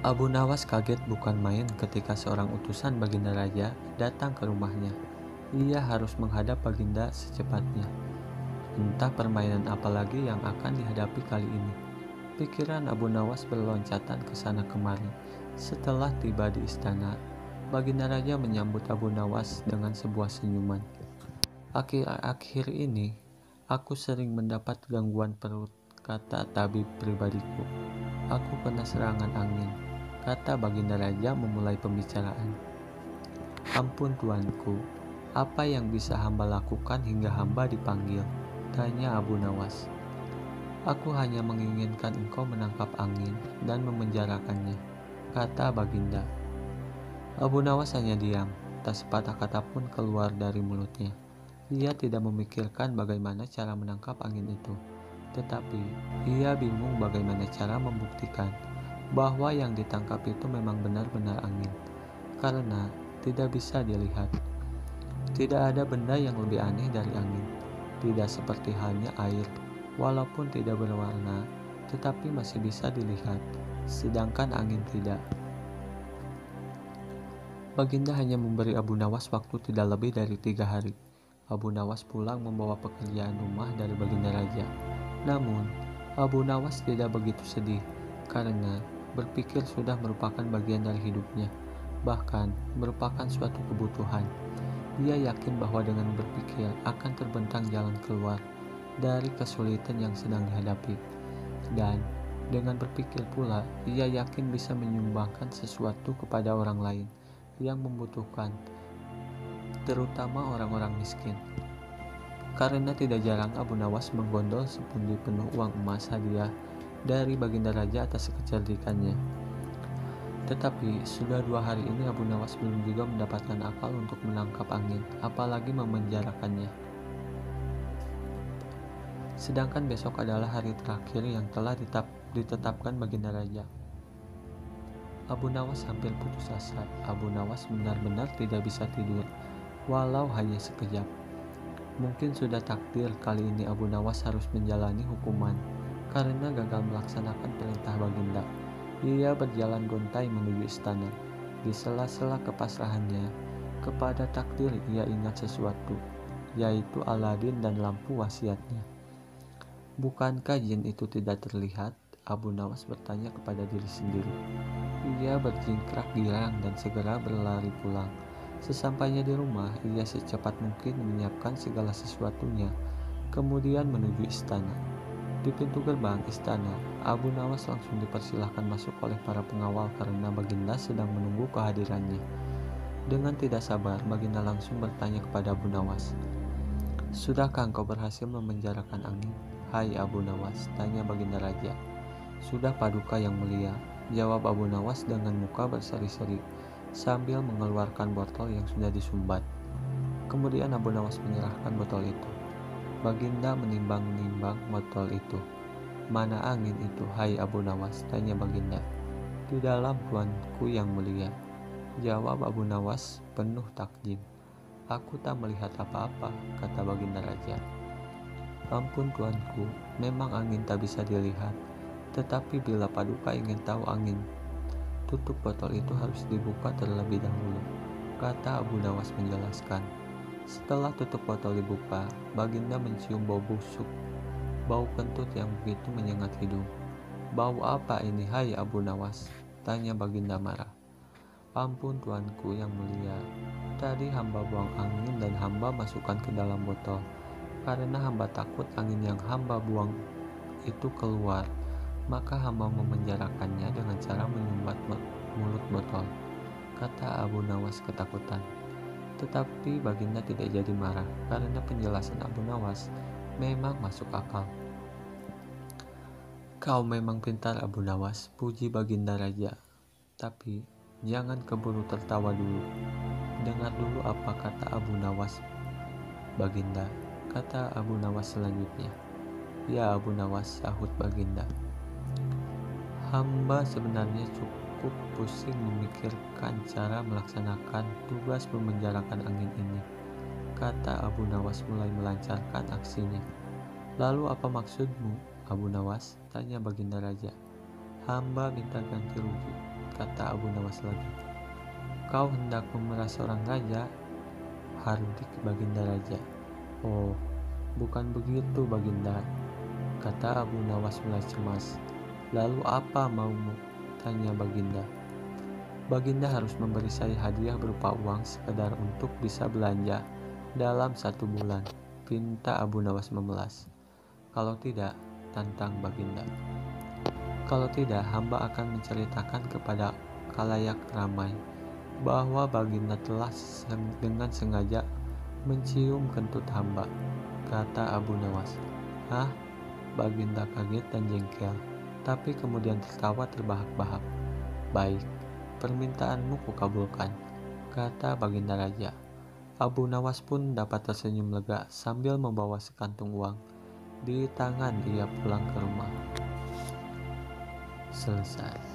Abu Nawas kaget bukan main ketika seorang utusan Baginda Raja datang ke rumahnya. Ia harus menghadap Baginda secepatnya. Entah permainan apa lagi yang akan dihadapi kali ini. Pikiran Abu Nawas berloncatan ke sana kemari. Setelah tiba di istana, Baginda Raja menyambut Abu Nawas dengan sebuah senyuman. Akhir-akhir ini, aku sering mendapat gangguan perut, kata tabib pribadiku. Aku kena serangan angin, kata Baginda Raja memulai pembicaraan. Ampun tuanku, apa yang bisa hamba lakukan hingga hamba dipanggil? Tanya Abu Nawas. Aku hanya menginginkan engkau menangkap angin dan memenjarakannya, kata Baginda. Abu Nawas hanya diam, tak sepatah kata pun keluar dari mulutnya. Ia tidak memikirkan bagaimana cara menangkap angin itu, tetapi ia bingung bagaimana cara membuktikan bahwa yang ditangkap itu memang benar-benar angin, karena tidak bisa dilihat. Tidak ada benda yang lebih aneh dari angin. Tidak seperti halnya air, walaupun tidak berwarna, tetapi masih bisa dilihat, sedangkan angin tidak. Baginda hanya memberi Abu Nawas waktu tidak lebih dari 3 hari. Abu Nawas pulang membawa pekerjaan rumah dari Baginda Raja. Namun, Abu Nawas tidak begitu sedih, karena berpikir sudah merupakan bagian dari hidupnya, bahkan merupakan suatu kebutuhan. Ia yakin bahwa dengan berpikir akan terbentang jalan keluar dari kesulitan yang sedang dihadapi. Dan dengan berpikir pula, ia yakin bisa menyumbangkan sesuatu kepada orang lain yang membutuhkan, terutama orang-orang miskin. Karena tidak jarang Abu Nawas menggondol sepundi penuh uang emas hadiah dari Baginda Raja atas kecerdikannya. Tetapi sudah 2 hari ini Abu Nawas belum juga mendapatkan akal untuk menangkap angin, apalagi memenjarakannya. Sedangkan besok adalah hari terakhir yang telah ditetapkan Baginda Raja. Abu Nawas hampir putus asa. Abu Nawas benar-benar tidak bisa tidur, walau hanya sekejap. Mungkin sudah takdir kali ini Abu Nawas harus menjalani hukuman karena gagal melaksanakan perintah Baginda. Ia berjalan gontai menuju istana. Di sela-sela kepasrahannya kepada takdir, ia ingat sesuatu, yaitu Aladin dan lampu wasiatnya. Bukankah jin itu tidak terlihat? Abu Nawas bertanya kepada diri sendiri. Ia berjingkrak girang dan segera berlari pulang. Sesampainya di rumah, ia secepat mungkin menyiapkan segala sesuatunya, kemudian menuju istana. Di pintu gerbang istana, Abu Nawas langsung dipersilahkan masuk oleh para pengawal karena Baginda sedang menunggu kehadirannya. Dengan tidak sabar, Baginda langsung bertanya kepada Abu Nawas. Sudahkah engkau berhasil memenjarakan angin? Hai Abu Nawas, tanya Baginda Raja. Sudah Paduka yang mulia, jawab Abu Nawas dengan muka berseri-seri sambil mengeluarkan botol yang sudah disumbat. Kemudian Abu Nawas menyerahkan botol itu. Baginda menimbang-nimbang botol itu. Mana angin itu, hai Abu Nawas, tanya Baginda. Di dalam tuanku yang mulia, jawab Abu Nawas penuh takjub. Aku tak melihat apa-apa, kata Baginda Raja. Ampun tuanku, memang angin tak bisa dilihat. Tetapi bila Paduka ingin tahu angin, tutup botol itu harus dibuka terlebih dahulu, kata Abu Nawas menjelaskan. Setelah tutup botol dibuka, Baginda mencium bau busuk, bau kentut yang begitu menyengat hidung. Bau apa ini, hai Abu Nawas? Tanya Baginda marah. Ampun tuanku yang mulia, tadi hamba buang angin dan hamba masukkan ke dalam botol, karena hamba takut angin yang hamba buang itu keluar. Maka hamba memenjarakannya dengan cara menyumbat mulut botol, kata Abu Nawas ketakutan. Tetapi Baginda tidak jadi marah karena penjelasan Abu Nawas memang masuk akal. Kau memang pintar Abu Nawas, puji Baginda Raja. Tapi jangan keburu tertawa dulu. Dengar dulu apa kata Abu Nawas. Baginda, kata Abu Nawas selanjutnya. Ya Abu Nawas, sahut Baginda. Hamba sebenarnya cukup pusing memikirkan cara melaksanakan tugas memenjarakan angin ini, kata Abu Nawas mulai melancarkan aksinya. Lalu apa maksudmu, Abu Nawas? Tanya Baginda Raja. Hamba minta ganti rugi. kata Abu Nawas lagi. Kau hendak memeras seorang raja? Hardik Baginda Raja. Oh, bukan begitu Baginda, kata Abu Nawas mulai cemas. Lalu apa maumu? Tanya Baginda. Baginda harus memberi saya hadiah berupa uang sekedar untuk bisa belanja dalam 1 bulan, pinta Abu Nawas memelas. Kalau tidak, tantang Baginda. Kalau tidak, hamba akan menceritakan kepada khalayak ramai bahwa Baginda telah dengan sengaja mencium kentut hamba, kata Abu Nawas. Hah? Baginda kaget dan jengkel, tapi kemudian tertawa terbahak-bahak. Baik, permintaanmu kukabulkan, kata Baginda Raja. Abu Nawas pun dapat tersenyum lega sambil membawa sekantung uang. Di tangan ia pulang ke rumah. Selesai.